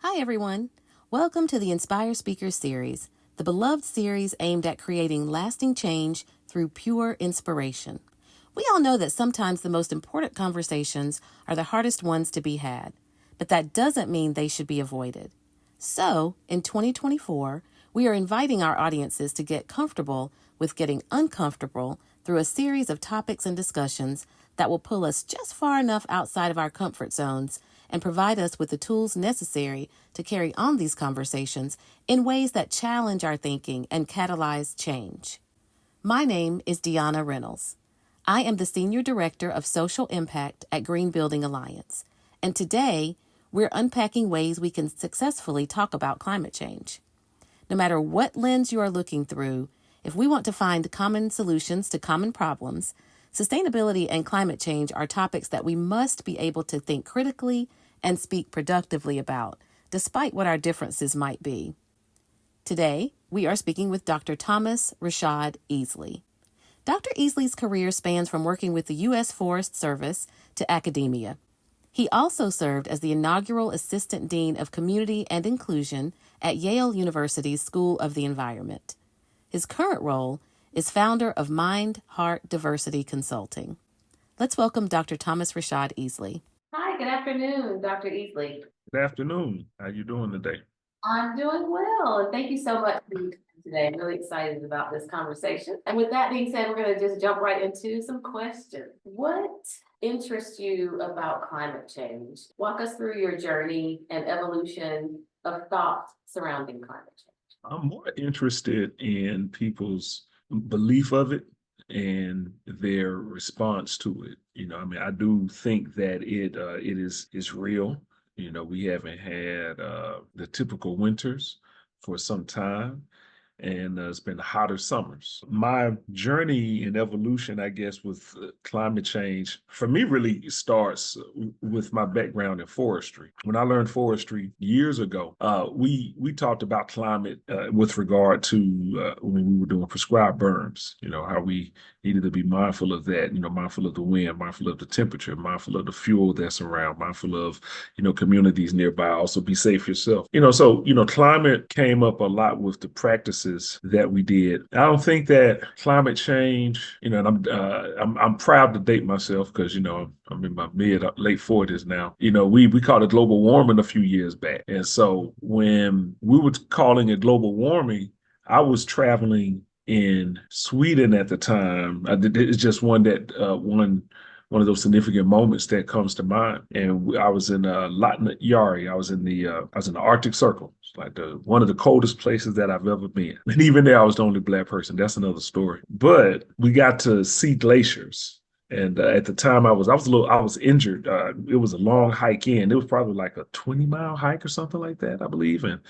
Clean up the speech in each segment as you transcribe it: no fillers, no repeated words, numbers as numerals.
Hi, everyone. Welcome to the Inspire Speakers Series, the beloved series aimed at creating lasting change through pure inspiration. We all know that sometimes the most important conversations are the hardest ones to be had, but that doesn't mean they should be avoided. So, in 2024, we are inviting our audiences to get comfortable with getting uncomfortable through a series of topics and discussions that will pull us just far enough outside of our comfort zones and provide us with the tools necessary to carry on these conversations in ways that challenge our thinking and catalyze change. My name is Dionna Reynolds. I am the Senior Director of Social Impact at Green Building Alliance, and today we're unpacking ways we can successfully talk about climate change. No matter what lens you are looking through, if we want to find common solutions to common problems, sustainability and climate change are topics that we must be able to think critically and speak productively about, despite what our differences might be. Today, we are speaking with Dr. RaShad Easley. Dr. Easley's career spans from working with the U.S. Forest Service to academia. He also served as the inaugural Assistant Dean of Community and Inclusion at Yale University's School of the Environment. His current role is founder of Mind Heart Diversity Consulting. Let's welcome Dr. RaShad Easley. Hi, good afternoon, Dr. Easley. Good afternoon. How you doing today? I'm doing well. Thank you so much for your time today. I'm really excited about this conversation. And with that being said, we're going to just jump right into some questions. What interests you about climate change? Walk us through your journey and evolution of thought surrounding climate change. I'm more interested in people's belief of it and their response to it. I do think that it is real. We haven't had the typical winters for some time, and it's been hotter summers. My journey in evolution, I guess, with climate change, for me, really starts with my background in forestry. When I learned forestry years ago, we talked about climate with regard to when we were doing prescribed burns. How we needed to be mindful of that. Mindful of the wind, mindful of the temperature, mindful of the fuel that's around, mindful of communities nearby. Also, be safe yourself. So climate came up a lot with the practices that we did. I don't think that climate change, and I'm proud to date myself because I'm in my late 40s now. We called it global warming a few years back, and so when we were calling it global warming, I was traveling in Sweden at the time. It's just one of those significant moments that comes to mind. And I was in Latnayari. I was in the Arctic Circle. It's like one of the coldest places that I've ever been. And even there, I was the only Black person. That's another story. But we got to see glaciers. And at the time, I was injured. It was a long hike in. It was probably like a 20-mile hike or something like that, I believe. And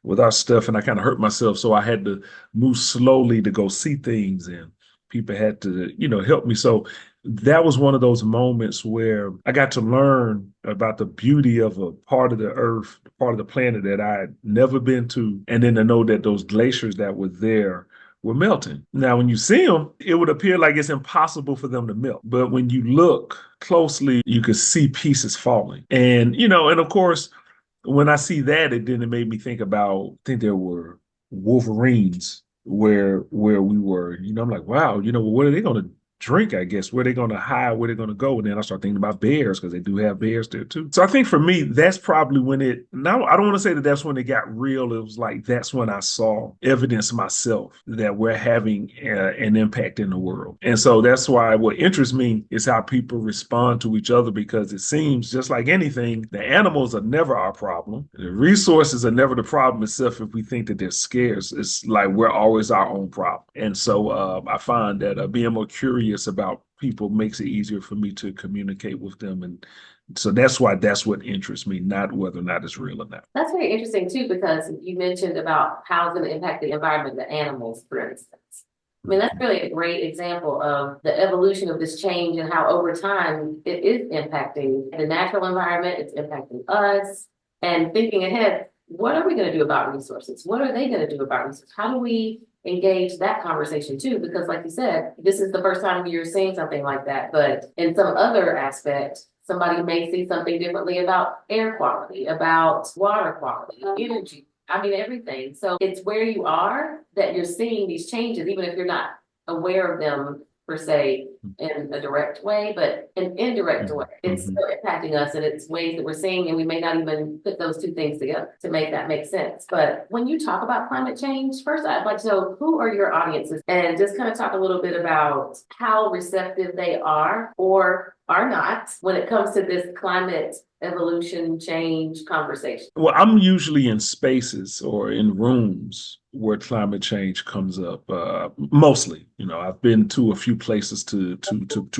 with our stuff, and I kind of hurt myself, so I had to move slowly to go see things, and people had to, help me. So that was one of those moments where I got to learn about the beauty of a part of the earth, part of the planet that I had never been to, and then to know that those glaciers that were there were melting. Now, when you see them, it would appear like it's impossible for them to melt. But when you look closely, you could see pieces falling. And, and of course, when I see that, it made me think about, I think there were wolverines where we were, I'm like, wow, what are they going to drink, I guess? Where are they going to hide? Where are they going to go? And then I start thinking about bears because they do have bears there too. So I think for me, that's probably when now I don't want to say that that's when it got real. It was like, that's when I saw evidence myself that we're having an impact in the world. And so that's why what interests me is how people respond to each other, because it seems just like anything, the animals are never our problem. The resources are never the problem, except if we think that they're scarce. It's like we're always our own problem. And so I find that being more curious about people makes it easier for me to communicate with them. And so that's what interests me, not whether or not it's real or not. That's very interesting too, because you mentioned about how it's going to impact the environment, the animals, for instance. I mean, that's really a great example of the evolution of this change and how over time it is impacting the natural environment, it's impacting us. And thinking ahead, what are we going to do about resources? What are they going to do about resources? How do we engage that conversation too, because like you said, this is the first time you're seeing something like that. But in some other aspect, somebody may see something differently about air quality, about water quality, energy. I mean, everything. So it's where you are that you're seeing these changes, even if you're not aware of them per se in a direct way, but an indirect way. It's still impacting us, and it's ways that we're seeing, and we may not even put those two things together to make that make sense. But when you talk about climate change, first I'd like to know, who are your audiences, and just kind of talk a little bit about how receptive they are or are not when it comes to this climate evolution change conversation. Well, I'm usually in spaces or in rooms where climate change comes up. Mostly, I've been to a few places to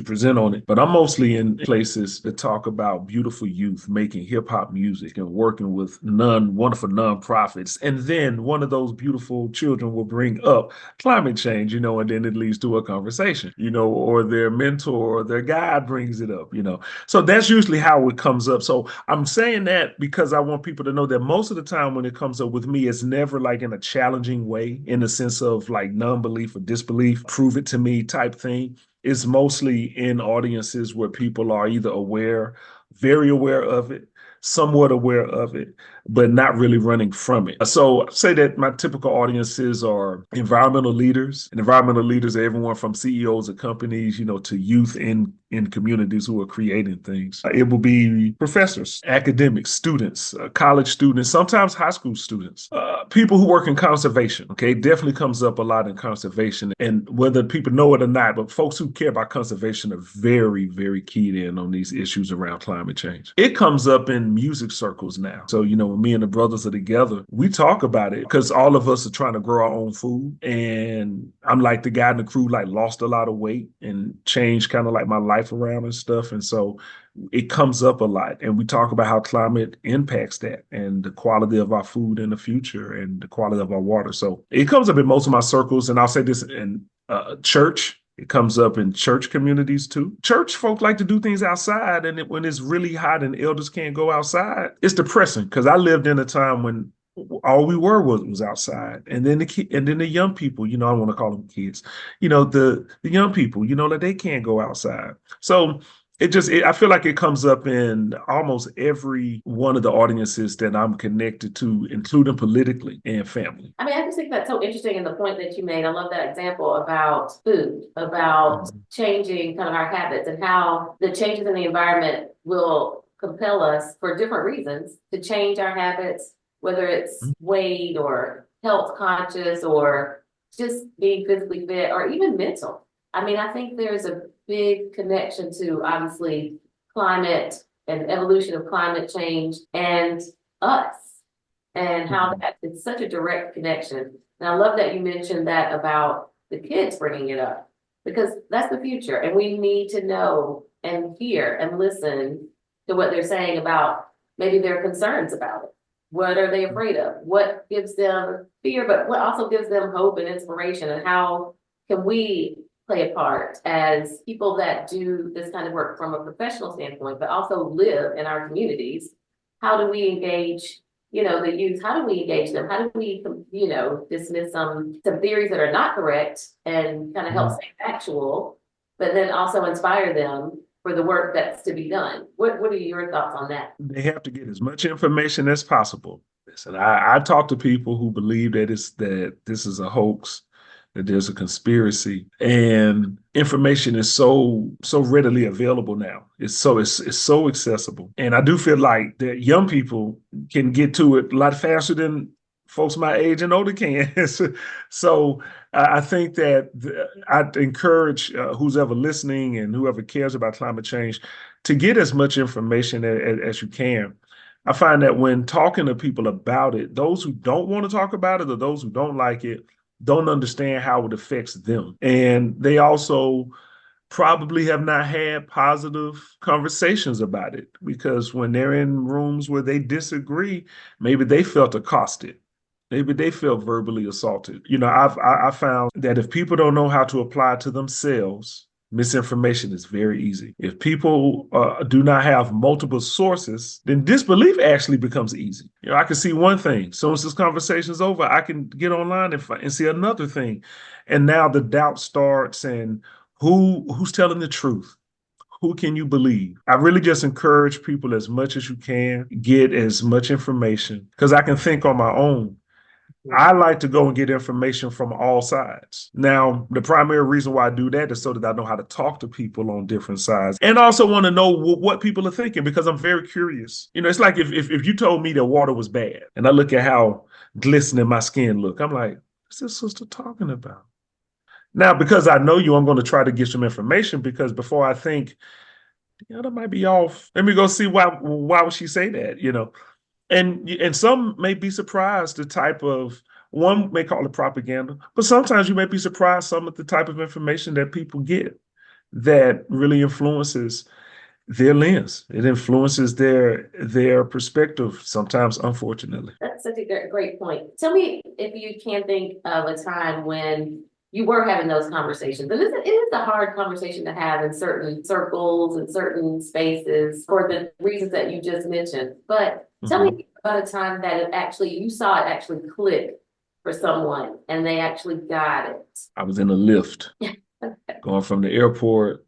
present on it, but I'm mostly in places that talk about beautiful youth making hip hop music and working with wonderful nonprofits. And then one of those beautiful children will bring up climate change, and then it leads to a conversation, or their mentor or their guide brings it up, So that's usually how it comes up. So I'm saying that because I want people to know that most of the time when it comes up with me, it's never like in a challenging way, in the sense of like non-belief or disbelief, prove it to me type thing. It's mostly in audiences where people are either aware, very aware of it, somewhat aware of it, but not really running from it. So I say that my typical audiences are environmental leaders, and environmental leaders are everyone from CEOs of companies, to youth in communities who are creating things. It will be professors, academics, students, college students, sometimes high school students, people who work in conservation. Okay, definitely comes up a lot in conservation, and whether people know it or not, but folks who care about conservation are very, very keyed in on these issues around climate change. It comes up in music circles now. So, when me and the brothers are together, we talk about it because all of us are trying to grow our own food. And I'm like the guy in the crew, like lost a lot of weight and changed kind of like my life around and stuff. And so it comes up a lot. And we talk about how climate impacts that and the quality of our food in the future and the quality of our water. So it comes up in most of my circles. And I'll say this in church. It comes up in church communities too. Church folk like to do things outside, and when it's really hot and elders can't go outside, it's depressing because I lived in a time when all we were was outside, and then the young people, I want to call them kids, the young people, like they can't go outside. So I feel like it comes up in almost every one of the audiences that I'm connected to, including politically and family. I mean, I just think that's so interesting in the point that you made. I love that example about food, about changing kind of our habits and how the changes in the environment will compel us for different reasons to change our habits, whether it's weight or health conscious or just being physically fit or even mental. I mean, I think there's a big connection to obviously climate and evolution of climate change and us, and how that it's such a direct connection. And I love that you mentioned that about the kids bringing it up, because that's the future, and we need to know and hear and listen to what they're saying about maybe their concerns about it. What are they afraid of? What gives them fear, but what also gives them hope and inspiration? And how can we play a part as people that do this kind of work from a professional standpoint, but also live in our communities? How do we engage, the youth? How do we engage them? How do we, dismiss some theories that are not correct and kind of help stay factual, but then also inspire them for the work that's to be done? What are your thoughts on that? They have to get as much information as possible. Listen, I talk to people who believe that this is a hoax, that there's a conspiracy, and information is so readily available now. It's so accessible, and I do feel like that young people can get to it a lot faster than folks my age and older can. So I think that I'd encourage who's ever listening and whoever cares about climate change to get as much information as you can. I find that when talking to people about it, those who don't want to talk about it or those who don't like it don't understand how it affects them. And they also probably have not had positive conversations about it, because when they're in rooms where they disagree, maybe they felt accosted. Maybe they felt verbally assaulted. I found that if people don't know how to apply it to themselves, Misinformation is very easy. If people do not have multiple sources, then disbelief actually becomes easy. I can see one thing. As soon as this conversation is over, I can get online and see another thing. And now the doubt starts, and who's telling the truth? Who can you believe? I really just encourage people as much as you can, get as much information, because I can think on my own. I like to go and get information from all sides. Now, the primary reason why I do that is so that I know how to talk to people on different sides, and also want to know what people are thinking, because I'm very curious. It's like if you told me that water was bad and I look at how glistening my skin look, I'm like, what's this sister talking about? Now, because I know you, I'm going to try to get some information, because before I think, that might be off, let me go see why would she say that. And some may be surprised the type of, one may call it propaganda, but sometimes you may be surprised some of the type of information that people get that really influences their lens. It influences their perspective sometimes, unfortunately. That's such a great point. Tell me if you can think of a time when you were having those conversations. And it is a hard conversation to have in certain circles and certain spaces for the reasons that you just mentioned. But tell me about a time that you saw it actually click for someone and they actually got it. I was in a lift going from the airport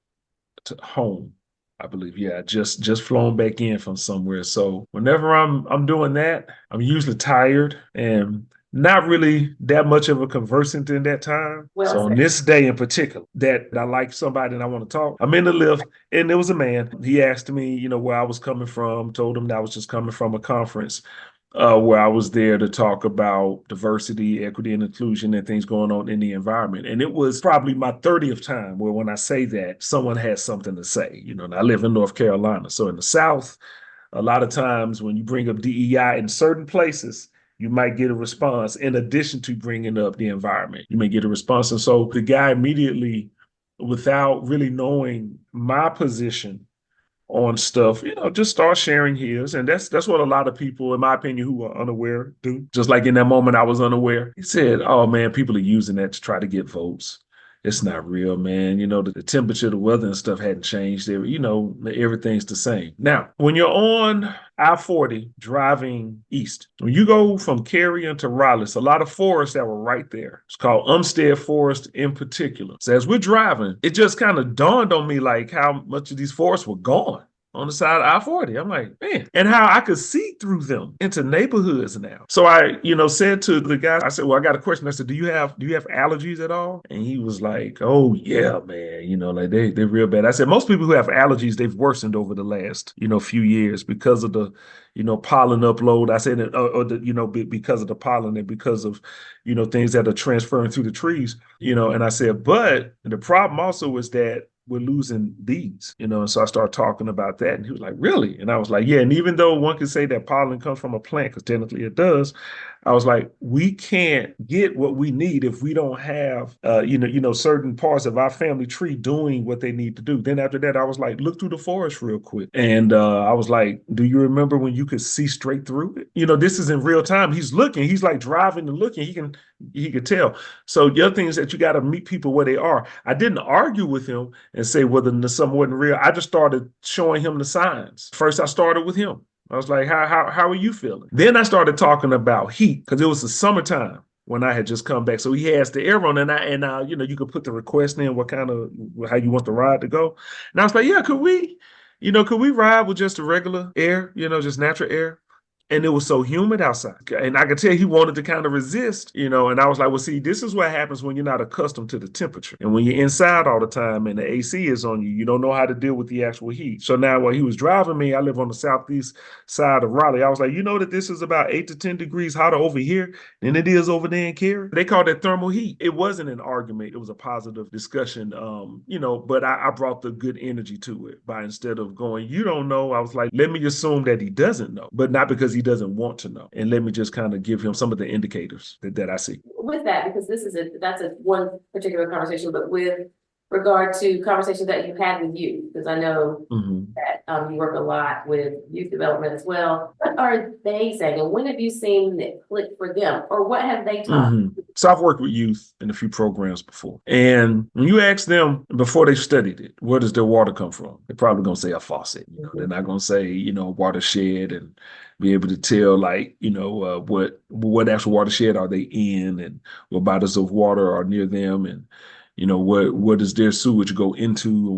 to home, I believe. Yeah, just flown back in from somewhere. So whenever I'm doing that, I'm usually tired and not really that much of a conversant in that time. Well, so on this day in particular, that I like somebody and I want to talk, I'm in the lift and there was a man. He asked me, where I was coming from, told him that I was just coming from a conference where I was there to talk about diversity, equity, and inclusion and things going on in the environment. And it was probably my 30th time where when I say that, someone has something to say. And I live in North Carolina. So in the South, a lot of times when you bring up DEI in certain places, you might get a response in addition to bringing up the environment. You may get a response. And so the guy immediately, without really knowing my position on stuff, just start sharing his. And that's what a lot of people, in my opinion, who are unaware do. Just like in that moment, I was unaware. He said, oh man, people are using that to try to get votes. It's not real, man. The temperature, the weather and stuff hadn't changed. Everything's the same. Now, when you're on I-40 driving east, when you go from Cary to Raleigh, it's a lot of forests that were right there. It's called Umstead Forest in particular. So as we're driving, it just kind of dawned on me like how much of these forests were gone on the side of I-40. I'm like, man, and how I could see through them into neighborhoods now. So I, said to the guy, I said, well, I got a question. I said, do you have allergies at all? And he was like, oh yeah, man, like they're real bad. I said, most people who have allergies, they've worsened over the last, few years because of the, pollen upload. I said, because of the pollen and because of, things that are transferring through the trees, and I said, but the problem also is that we're losing these, and so I started talking about that, and he was like, really? And I was like, yeah. And even though one could say that pollen comes from a plant, because technically it does, I was like, we can't get what we need if we don't have, certain parts of our family tree doing what they need to do. Then after that, I was like, look through the forest real quick. And I was like, do you remember when you could see straight through it? This is in real time. He's looking, he's like driving and looking. He could tell. So the other thing is that you got to meet people where they are. I didn't argue with him and say whether something wasn't real. I just started showing him the signs. First, I started with him. I was like, how are you feeling? Then I started talking about heat, because it was the summertime when I had just come back. So he has the air on, and you could put the request in how you want the ride to go. And I was like, yeah, could we ride with just the regular air, just natural air? And it was so humid outside. And I could tell he wanted to kind of resist, and I was like, well, see, this is what happens when you're not accustomed to the temperature. And when you're inside all the time and the AC is on you, you don't know how to deal with the actual heat. So now while he was driving me, I live on the southeast side of Raleigh. I was like, that this is about 8 to 10 degrees hotter over here than it is over there in Cary? They call that thermal heat. It wasn't an argument. It was a positive discussion, but I brought the good energy to it by, instead of going, you don't know, I was like, let me assume that he doesn't know, but not because he doesn't want to know. And let me just kind of give him some of the indicators that I see. With that, because that's one particular conversation, but with regard to conversations that you've had with youth? Because I know that you work a lot with youth development as well. What are they saying? And when have you seen it click for them? Or what have they taught? So I've worked with youth in a few programs before. And when you ask them before they studied it, where does their water come from? They're probably going to say a faucet. They're not going to say, watershed and be able to tell what actual watershed are they in and what bodies of water are near them and what does their sewage go into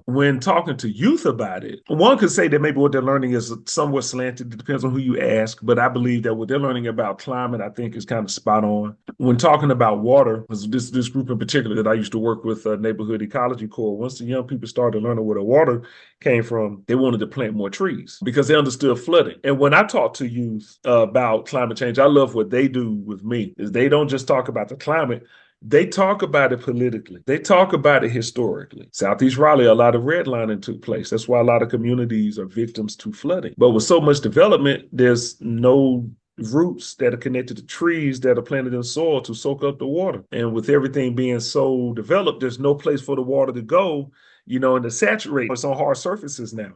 when talking to youth about it, one could say that maybe what they're learning is somewhat slanted. It depends on who you ask, but I believe that what they're learning about climate, I think, is kind of spot on. When talking about water, this group in particular that I used to work with, Neighborhood Ecology Corps, once the young people started learning where the water came from, they wanted to plant more trees because they understood flooding. And when I talk to youth about climate change, I love what they do with me is they don't just talk about the climate. They talk about it politically. They talk about it historically. Southeast Raleigh, a lot of redlining took place. That's why a lot of communities are victims to flooding. But with so much development, there's no roots that are connected to trees that are planted in soil to soak up the water. And with everything being so developed, there's no place for the water to go, and to saturate. It's on hard surfaces now,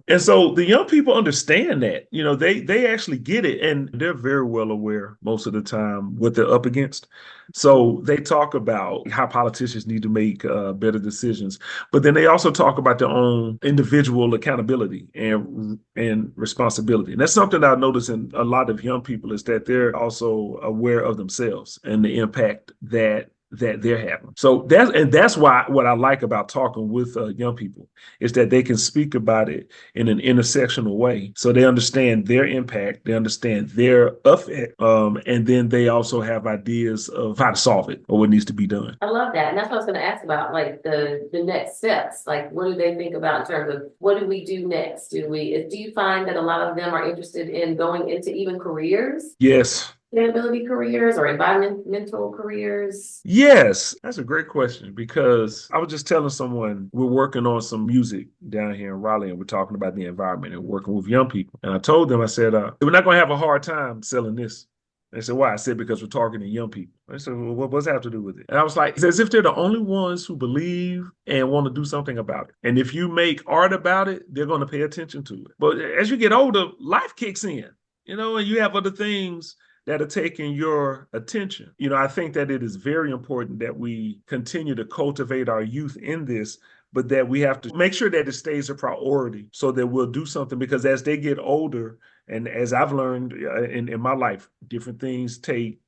And so the young people understand that, they actually get it. And they're very well aware most of the time what they're up against. So they talk about how politicians need to make better decisions. But then they also talk about their own individual accountability and responsibility. And that's something that I notice in a lot of young people is that they're also aware of themselves and the impact that they're having. So that's why what I like about talking with young people is that they can speak about it in an intersectional way. So they understand their impact, they understand their effect, and then they also have ideas of how to solve it or what needs to be done. I love that. And that's what I was going to ask about, like the next steps. Like, what do they think about in terms of what do we do next? Do you find that a lot of them are interested in going into even careers? Yes. Sustainability careers or environmental careers? Yes, that's a great question because I was just telling someone we're working on some music down here in Raleigh and we're talking about the environment and working with young people. And I told them, I said, we're not going to have a hard time selling this. They said, why? I said, because we're talking to young people. I said, well, what does that have to do with it? And I was like, it's as if they're the only ones who believe and want to do something about it. And if you make art about it, they're going to pay attention to it. But as you get older, life kicks in, and you have other things that are taking your attention. I think that it is very important that we continue to cultivate our youth in this, but that we have to make sure that it stays a priority so that we'll do something because as they get older, and as I've learned in my life, different things take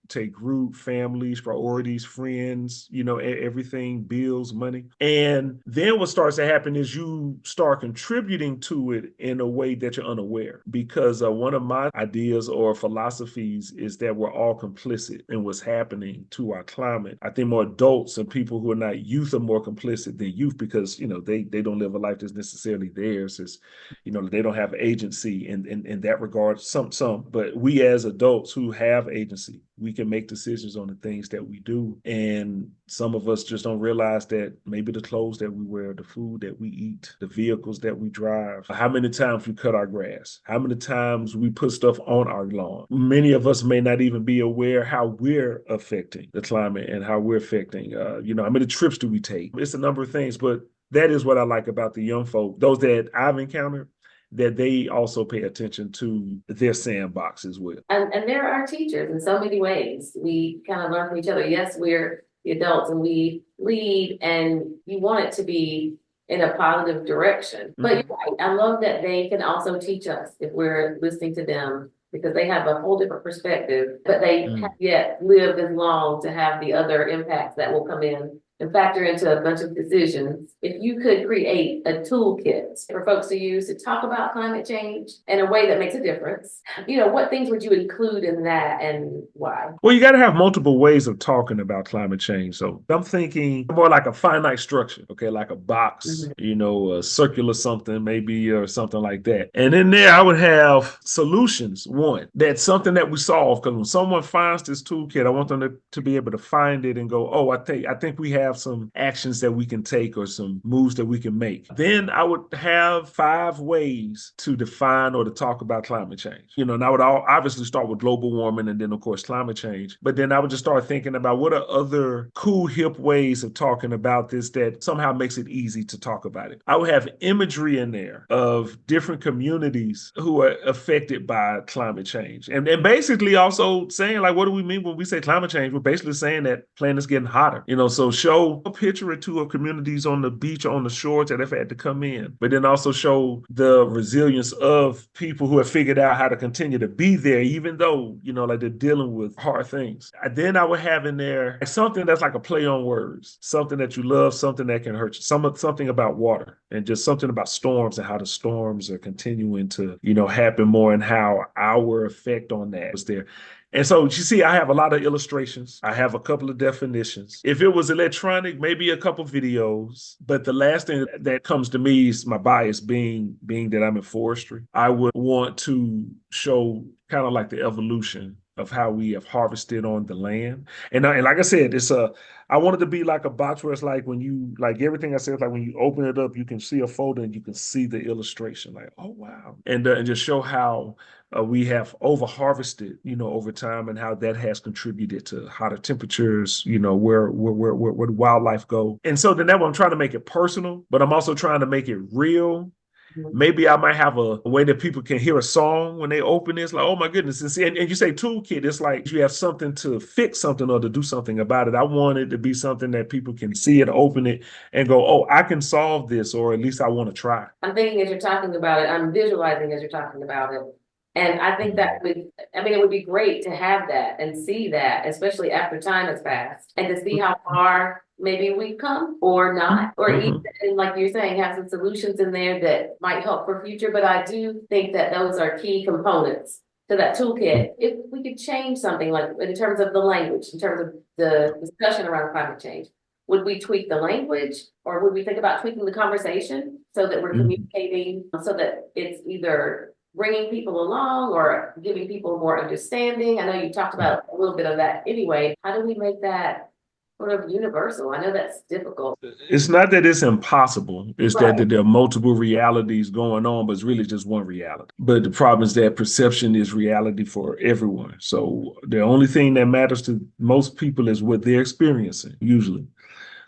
root, families, priorities, friends, everything, bills, money. And then what starts to happen is you start contributing to it in a way that you're unaware. Because one of my ideas or philosophies is that we're all complicit in what's happening to our climate. I think more adults and people who are not youth are more complicit than youth because, they don't live a life that's necessarily theirs. It's, they don't have agency in that regard. Some, but we as adults who have agency, we can make decisions on the things that we do. And some of us just don't realize that maybe the clothes that we wear, the food that we eat, the vehicles that we drive, how many times we cut our grass, how many times we put stuff on our lawn. Many of us may not even be aware how we're affecting the climate and how we're affecting, how many trips do we take? It's a number of things, but that is what I like about the young folk, those that I've encountered, that they also pay attention to their sandbox as well. And they're our teachers in so many ways. We kind of learn from each other. Yes, we're the adults and we lead and you want it to be in a positive direction. But you're right. I love that they can also teach us if we're listening to them because they have a whole different perspective, but they have yet lived as long to have the other impacts that will come in and factor into a bunch of decisions. If you could create a toolkit for folks to use to talk about climate change in a way that makes a difference, what things would you include in that and why? Well, you got to have multiple ways of talking about climate change. So I'm thinking more like a finite structure, okay, like a box, a circular something maybe or something like that. And in there, I would have solutions. One, that's something that we solve because when someone finds this toolkit, I want them to be able to find it and go, oh, I think we have have some actions that we can take or some moves that we can make. Then I would have 5 ways to define or to talk about climate change. And I would obviously start with global warming and then, of course, climate change. But then I would just start thinking about what are other cool, hip ways of talking about this that somehow makes it easy to talk about it. I would have imagery in there of different communities who are affected by climate change. And basically also saying, like, what do we mean when we say climate change? We're basically saying that planet's getting hotter. So show a picture or two of communities on the beach or on the shores that have had to come in, but then also show the resilience of people who have figured out how to continue to be there, even though, like they're dealing with hard things. Then I would have in there something that's like a play on words, something that you love, something that can hurt you, something about water, and just something about storms and how the storms are continuing to, happen more and how our effect on that was there. And so you see, I have a lot of illustrations. I have a couple of definitions. If it was electronic, maybe a couple videos. But the last thing that comes to me is my bias being that I'm in forestry. I would want to show kind of like the evolution of how we have harvested on the land. And like I said, I want it to be like a box where it's like when you, like everything I said, like when you open it up, you can see a photo and you can see the illustration, like, oh, wow. And just show how we have over harvested, over time, and how that has contributed to hotter temperatures, where the wildlife go. And so then that one, I'm trying to make it personal, but I'm also trying to make it real. Maybe I might have a way that people can hear a song when they open this, like, oh my goodness. And you say toolkit, it's like you have something to fix something or to do something about it. I want it to be something that people can see it, open it, and go, oh, I can solve this, or at least I want to try. I'm thinking as you're talking about it, I'm visualizing as you're talking about it. And I think that it would be great to have that and see that, especially after time has passed, and to see how far maybe we've come or not, or even, like you're saying, have some solutions in there that might help for future. But I do think that those are key components to that toolkit. If we could change something, like in terms of the language, in terms of the discussion around climate change, would we tweak the language, or would we think about tweaking the conversation so that we're communicating, so that it's either bringing people along or giving people more understanding? I know you talked about a little bit of that anyway. How do we make that sort of universal? I know that's difficult. It's not that it's impossible. It's right. that there are multiple realities going on, but it's really just one reality. But the problem is that perception is reality for everyone. So the only thing that matters to most people is what they're experiencing, usually.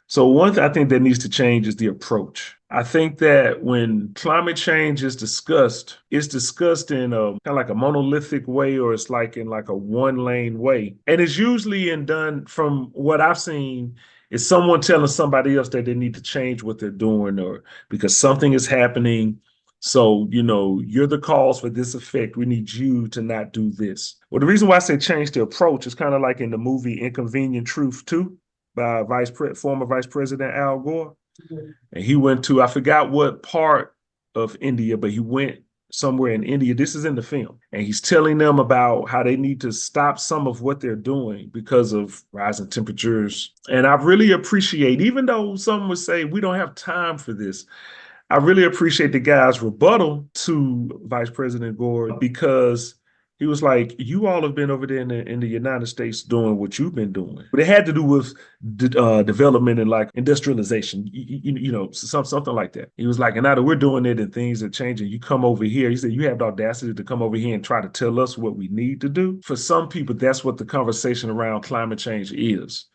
So one thing I think that needs to change is the approach. I think that when climate change is discussed, it's discussed in a kind of like a monolithic way, or it's like in like a one-lane way. And it's usually done, from what I've seen, is someone telling somebody else that they need to change what they're doing, or because something is happening. So, you're the cause for this effect. We need you to not do this. Well, the reason why I say change the approach is kind of like in the movie Inconvenient Truth 2 by former Vice President Al Gore. And he went to, I forgot what part of India, but he went somewhere in India. This is in the film. And he's telling them about how they need to stop some of what they're doing because of rising temperatures. And I really appreciate, even though some would say we don't have time for this, I really appreciate the guy's rebuttal to Vice President Gore, because he was like, you all have been over there in the United States doing what you've been doing. But it had to do with development and like industrialization, something like that. He was like, and now that we're doing it and things are changing, you come over here. He said, you have the audacity to come over here and try to tell us what we need to do. For some people, that's what the conversation around climate change is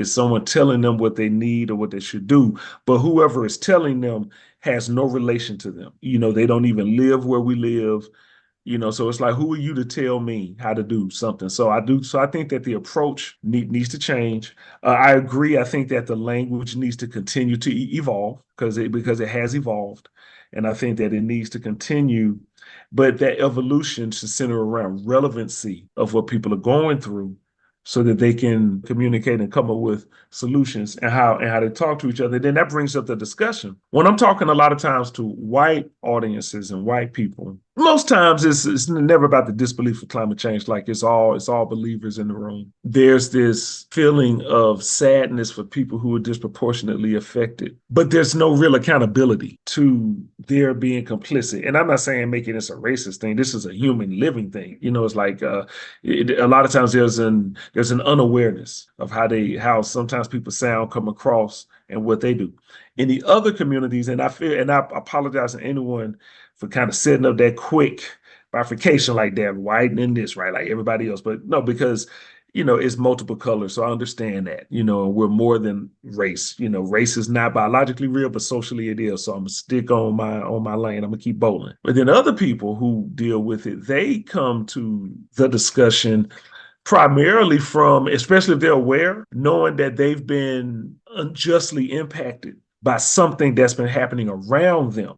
someone telling them what they need or what they should do. But whoever is telling them has no relation to them. They don't even live where we live. So it's like, who are you to tell me how to do something? So I think that the approach needs to change. I agree. I think that the language needs to continue to evolve because it has evolved. And I think that it needs to continue, but that evolution should center around relevancy of what people are going through, so that they can communicate and come up with solutions and how they talk to each other. Then that brings up the discussion. When I'm talking a lot of times to white audiences and white people, Most times it's never about the disbelief of climate change. Like it's all believers in the room. There's this feeling of sadness for people who are disproportionately affected, but there's no real accountability to their being complicit. And I'm not saying making this a racist thing. This is a human living thing. It's like a lot of times there's an unawareness of how sometimes people come across and what they do. In the other communities, and I apologize to anyone for kind of setting up that quick bifurcation like that, whitening this, right? Like everybody else. But no, because it's multiple colors. So I understand that, we're more than race. Race is not biologically real, but socially it is. So I'm gonna stick on my lane. I'm gonna keep bowling. But then other people who deal with it, they come to the discussion primarily from, especially if they're aware, knowing that they've been unjustly impacted by something that's been happening around them,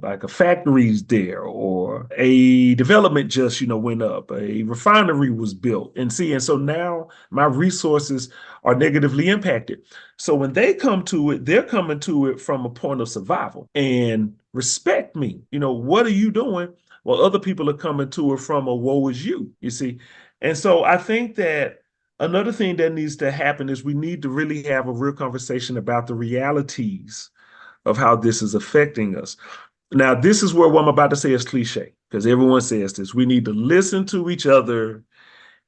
like a factory's there or a development just, went up, a refinery was built. And so now my resources are negatively impacted. So when they come to it, they're coming to it from a point of survival and respect me. What are you doing? Well, other people are coming to it from a woe is you, you see. And so I think that another thing that needs to happen is we need to really have a real conversation about the realities of how this is affecting us. Now, this is where what I'm about to say is cliche, because everyone says this. We need to listen to each other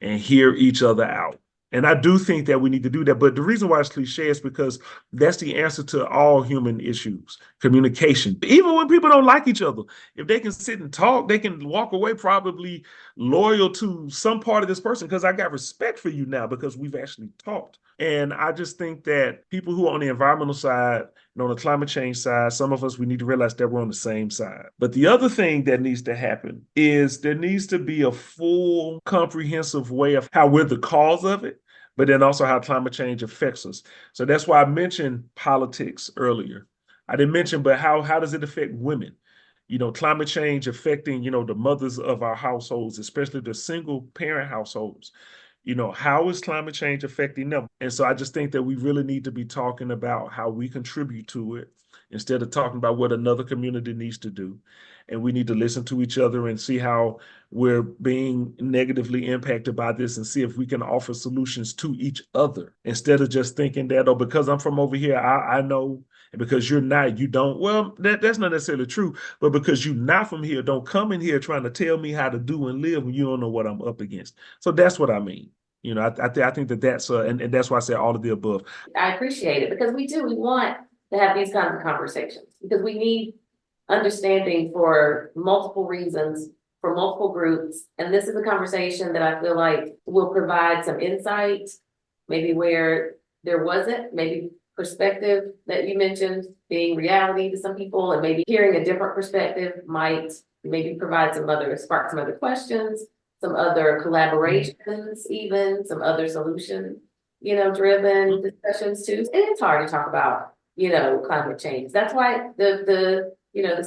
and hear each other out. And I do think that we need to do that. But the reason why it's cliche is because that's the answer to all human issues, communication. Even when people don't like each other, if they can sit and talk, they can walk away probably loyal to some part of this person because I got respect for you now because we've actually talked. And I just think that people who are on the environmental side and on the climate change side, some of us, we need to realize that we're on the same side. But the other thing that needs to happen is there needs to be a full, comprehensive way of how we're the cause of it, but then also how climate change affects us. So that's why I mentioned politics earlier. I didn't mention, but how does it affect women? Climate change affecting, the mothers of our households, especially the single parent households. How is climate change affecting them? And so I just think that we really need to be talking about how we contribute to it instead of talking about what another community needs to do. And we need to listen to each other and see how we're being negatively impacted by this and see if we can offer solutions to each other instead of just thinking that, oh, because I'm from over here, I know, and because you're not, you don't. Well, that's not necessarily true, but because you're not from here, don't come in here trying to tell me how to do and live when you don't know what I'm up against. So that's what I mean. I think that's and that's why I say all of the above. I appreciate it because we want to have these kinds of conversations because we need understanding for multiple reasons, for multiple groups. And this is a conversation that I feel like will provide some insight, maybe where there wasn't, maybe perspective that you mentioned being reality to some people, and maybe hearing a different perspective might maybe spark some other questions, some other collaborations, even some other solution, driven discussions too. And it's hard to talk about, climate change. That's why the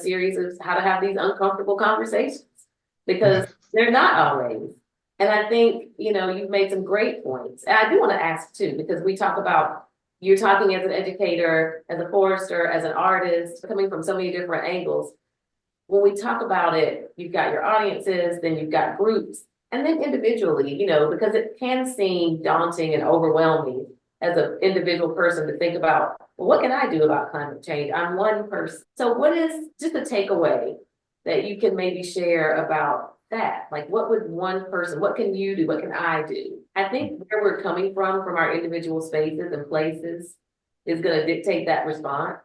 series is how to have these uncomfortable conversations because they're not always. And I think, you've made some great points. And I do want to ask too, because we talk about, you're talking as an educator, as a forester, as an artist, coming from so many different angles. When we talk about it, you've got your audiences, then you've got groups, and then individually, because it can seem daunting and overwhelming as an individual person to think about, well, what can I do about climate change? I'm one person. So what is just a takeaway that you can maybe share about that? Like, what can you do? What can I do? I think where we're coming from our individual spaces and places is going to dictate that response.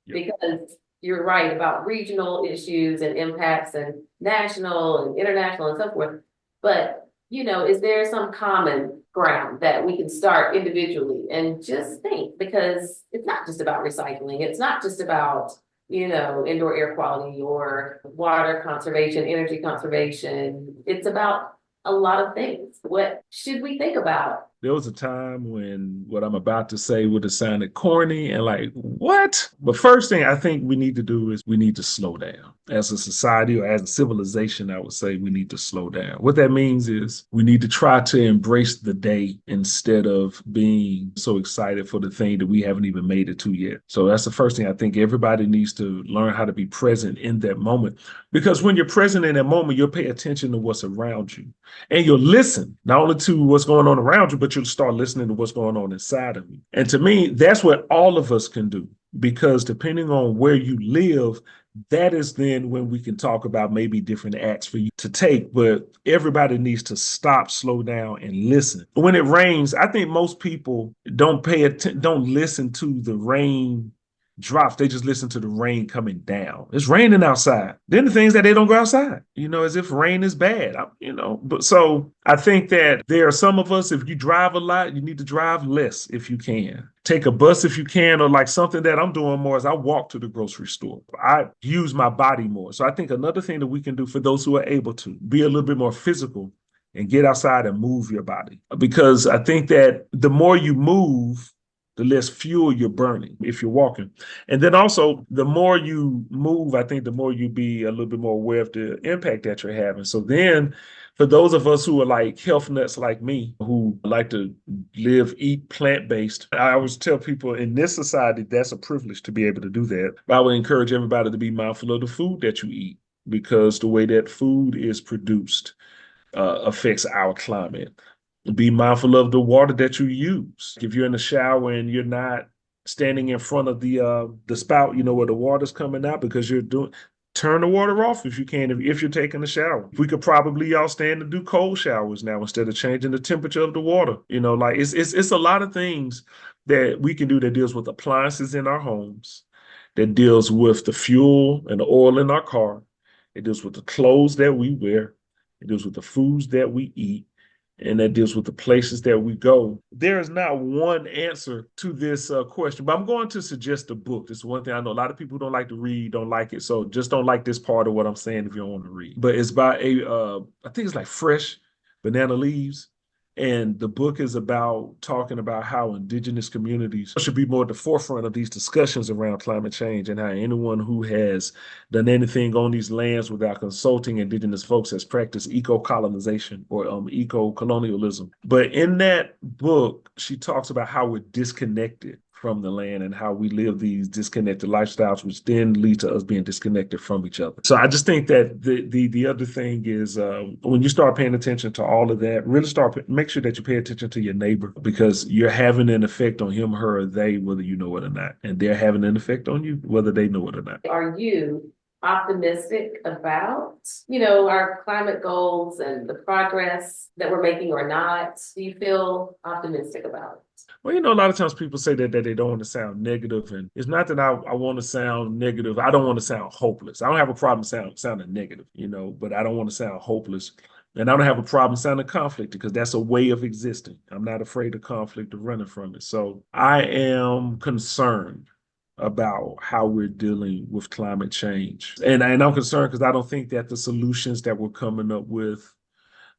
Yep. Because you're right about regional issues and impacts and national and international and so forth. But, is there some common ground that we can start individually and just think, because it's not just about recycling. It's not just about, indoor air quality or water conservation, energy conservation. It's about a lot of things. What should we think about There was a time when what I'm about to say would have sounded corny and like, what? But first thing I think we need to do is we need to slow down. As a society or as a civilization, I would say we need to slow down. What that means is we need to try to embrace the day instead of being so excited for the thing that we haven't even made it to yet. So that's the first thing I think everybody needs to learn how to be present in that moment. Because when you're present in that moment, you'll pay attention to what's around you. And you'll listen not only to what's going on around you, but you'll start listening to what's going on inside of you. And to me, that's what all of us can do. Because depending on where you live, that is then when we can talk about maybe different acts for you to take. But everybody needs to stop, slow down, and listen. When it rains, I think most people don't listen to the rain drops. They just listen to the rain coming down. It's raining outside. Then the things that they don't go outside, as if rain is bad, But so I think that there are some of us, if you drive a lot, you need to drive less if you can. Take a bus if you can, or like something that I'm doing more is I walk to the grocery store. I use my body more. So I think another thing that we can do for those who are able to be a little bit more physical and get outside and move your body. Because I think that the more you move, the less fuel you're burning if you're walking. And then also, the more you move, I think the more you be a little bit more aware of the impact that you're having. So then, for those of us who are like health nuts like me, who like to eat plant-based, I always tell people in this society, that's a privilege to be able to do that. But I would encourage everybody to be mindful of the food that you eat, because the way that food is produced affects our climate. Be mindful of the water that you use. If you're in the shower and you're not standing in front of the spout, where the water's coming out, because turn the water off if you can, if you're taking a shower. We could probably all stand to do cold showers now instead of changing the temperature of the water. It's a lot of things that we can do that deals with appliances in our homes, that deals with the fuel and the oil in our car. It deals with the clothes that we wear. It deals with the foods that we eat. And that deals with the places that we go. There is not one answer to this question, but I'm going to suggest a book. This is one thing I know a lot of people don't like to read, don't like it. So just don't like this part of what I'm saying if you don't want to read. But it's by I think it's like Fresh Banana Leaves. And the book is talking about how indigenous communities should be more at the forefront of these discussions around climate change, and how anyone who has done anything on these lands without consulting indigenous folks has practiced eco-colonization or eco-colonialism. But in that book, she talks about how we're disconnected from the land and how we live these disconnected lifestyles, which then lead to us being disconnected from each other. So I just think that the other thing is when you start paying attention to all of that, really make sure that you pay attention to your neighbor, because you're having an effect on him, her, or they, whether you know it or not, and they're having an effect on you, whether they know it or not. Are you optimistic about, our climate goals and the progress that we're making or not? Do you feel optimistic about it? Well, a lot of times people say that they don't want to sound negative, and it's not that I want to sound negative. I don't want to sound hopeless. I don't have a problem sounding negative, but I don't want to sound hopeless. And I don't have a problem sounding conflicted, because that's a way of existing. I'm not afraid of conflict or running from it. So I am concerned about how we're dealing with climate change. And I'm concerned because I don't think that the solutions that we're coming up with,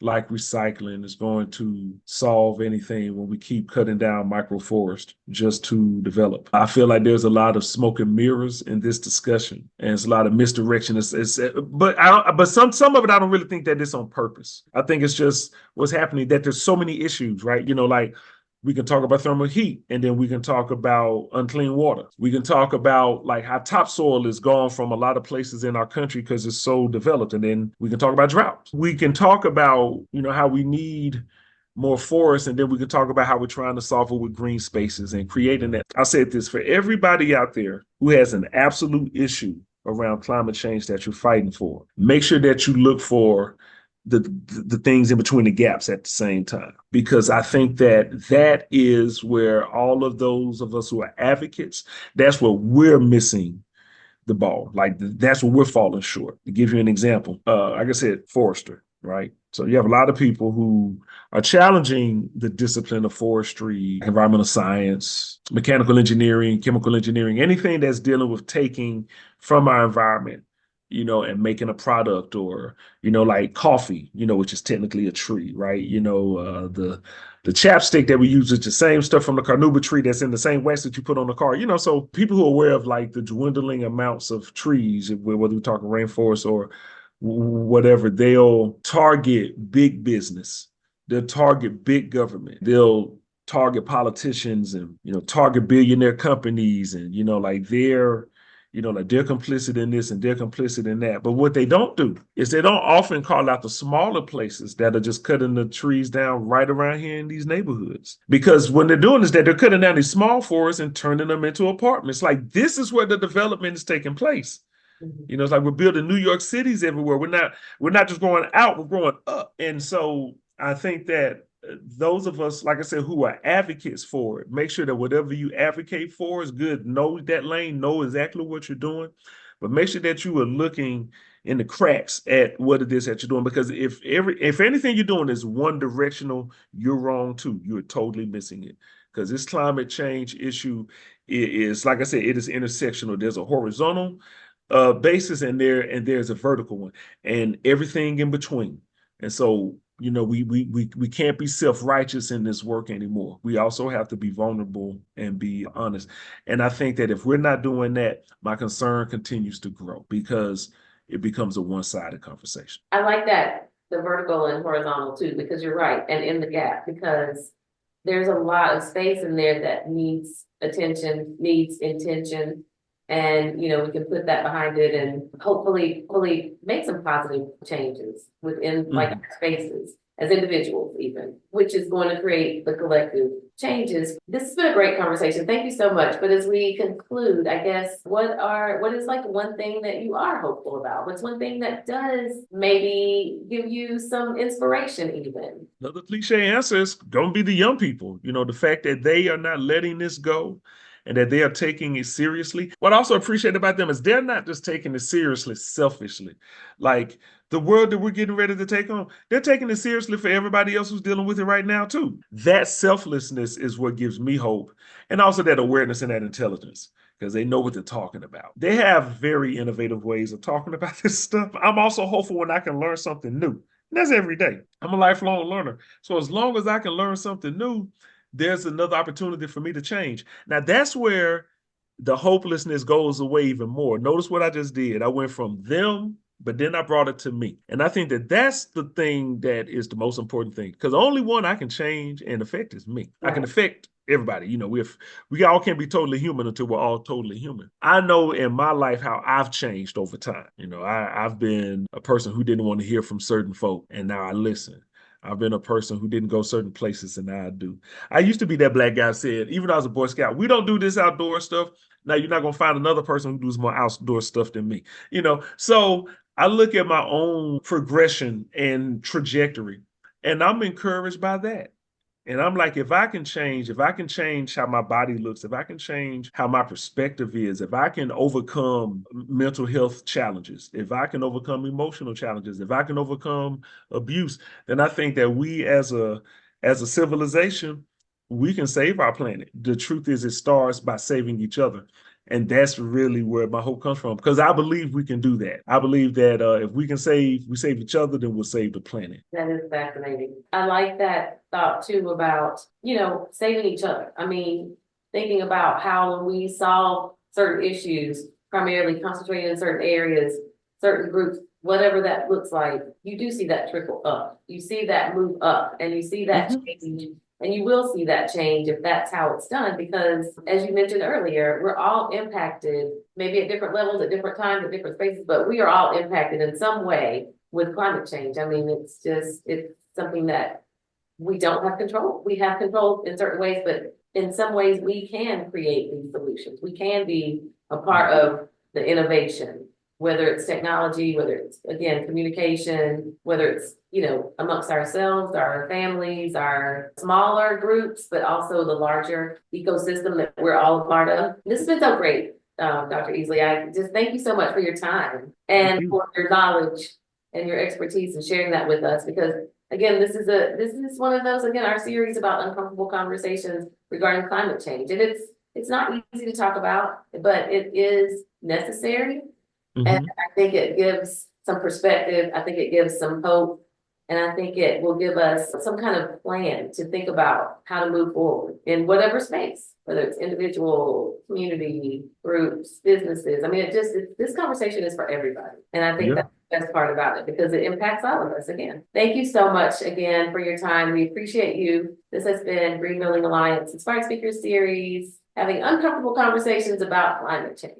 like recycling, is going to solve anything when we keep cutting down microforest just to develop. I feel like there's a lot of smoke and mirrors in this discussion, and it's a lot of misdirection. But some of it, I don't really think that it's on purpose. I think it's just what's happening, that there's so many issues, right? Like, we can talk about thermal heat, and then we can talk about unclean water. We can talk about like how topsoil is gone from a lot of places in our country because it's so developed. And then we can talk about drought. We can talk about, how we need more forests, and then we can talk about how we're trying to solve it with green spaces and creating that. I said this for everybody out there who has an absolute issue around climate change that you're fighting for. Make sure that you look for the things in between the gaps at the same time, because I think that is where all of those of us who are advocates, that's where we're missing the ball. Like, that's where we're falling short. To give you an example, like I said, forester, right? So you have a lot of people who are challenging the discipline of forestry, environmental science, mechanical engineering, chemical engineering, anything that's dealing with taking from our environment and making a product, or, like coffee, which is technically a tree, right? The chapstick that we use is the same stuff from the carnauba tree that's in the same wax that you put on the car, so people who are aware of like the dwindling amounts of trees, whether we're talking rainforest or whatever, they'll target big business. They'll target big government. They'll target politicians and, target billionaire companies, and, like they're complicit in this and they're complicit in that. But what they don't do is they don't often call out the smaller places that are just cutting the trees down right around here in these neighborhoods. Because when they're doing is that they're cutting down these small forests and turning them into apartments. Like, this is where the development is taking place. It's like we're building New York cities everywhere. We're not just going out, we're growing up. And so I think that those of us, like I said, who are advocates for it, make sure that whatever you advocate for is good. Know that lane, know exactly what you're doing, but make sure that you are looking in the cracks at what it is that you're doing. Because if anything you're doing is one directional, you're wrong too. You're totally missing it. Because this climate change issue is, like I said, it is intersectional. There's a horizontal basis, and there's a vertical one, and everything in between. And so, we can't be self-righteous in this work anymore. We also have to be vulnerable and be honest. And I think that if we're not doing that, my concern continues to grow, because it becomes a one-sided conversation. I like that, the vertical and horizontal too, because you're right, and in the gap, because there's a lot of space in there that needs attention, needs intention. And, we can put that behind it and hopefully make some positive changes within like our spaces as individuals even, which is going to create the collective changes. This has been a great conversation. Thank you so much. But as we conclude, I guess, what is like one thing that you are hopeful about? What's one thing that does maybe give you some inspiration even? Another cliche answer is going to be the young people. The fact that they are not letting this go, and that they are taking it seriously. What I also appreciate about them is they're not just taking it seriously selfishly. Like, the world that we're getting ready to take on, they're taking it seriously for everybody else who's dealing with it right now too. That selflessness is what gives me hope, and also that awareness and that intelligence, because they know what they're talking about. They have very innovative ways of talking about this stuff. I'm also hopeful when I can learn something new. And that's every day. I'm a lifelong learner. So as long as I can learn something new, there's another opportunity for me to change. Now, that's where the hopelessness goes away even more. Notice what I just did. I went from them, but then I brought it to me. And I think that that's the thing that is the most important thing, because the only one I can change and affect is me. Right. I can affect everybody. We all can't be totally human until we're all totally human. I know in my life how I've changed over time. I've been a person who didn't want to hear from certain folk, and now I listen. I've been a person who didn't go certain places, and now I do. I used to be that black guy who said, even though I was a Boy Scout, we don't do this outdoor stuff. Now you're not going to find another person who does more outdoor stuff than me. So I look at my own progression and trajectory, and I'm encouraged by that. And I'm like, if I can change how my body looks, if I can change how my perspective is, if I can overcome mental health challenges, if I can overcome emotional challenges, if I can overcome abuse, then I think that we as a civilization, we can save our planet. The truth is, it starts by saving each other. And that's really where my hope comes from, because I believe we can do that. I believe that if we save each other, then we'll save the planet. That is fascinating. I like that thought too about, saving each other. I mean, thinking about how when we solve certain issues, primarily concentrating in certain areas, certain groups, whatever that looks like, you do see that trickle up. You see that move up, and you see that change. And you will see that change if that's how it's done, because as you mentioned earlier, we're all impacted, maybe at different levels, at different times, at different spaces, but we are all impacted in some way with climate change. I mean, it's something that we don't have control. We have control in certain ways, but in some ways we can create these solutions. We can be a part of the innovation, whether it's technology, whether it's, again, communication, whether it's, amongst ourselves, our families, our smaller groups, but also the larger ecosystem that we're all a part of. This has been so great, Dr. Easley. I just thank you so much for your time and for your knowledge and your expertise and sharing that with us, because again, this is one of those, again, our series about uncomfortable conversations regarding climate change. And it's not easy to talk about, but it is necessary. And Mhm. I think it gives some perspective. I think it gives some hope. And I think it will give us some kind of plan to think about how to move forward in whatever space, whether it's individual, community, groups, businesses. I mean, this conversation is for everybody. And I think Yeah. that's the best part about it because it impacts all of us again. Thank you so much again for your time. We appreciate you. This has been Green Building Alliance Inspired Speakers Series, having uncomfortable conversations about climate change.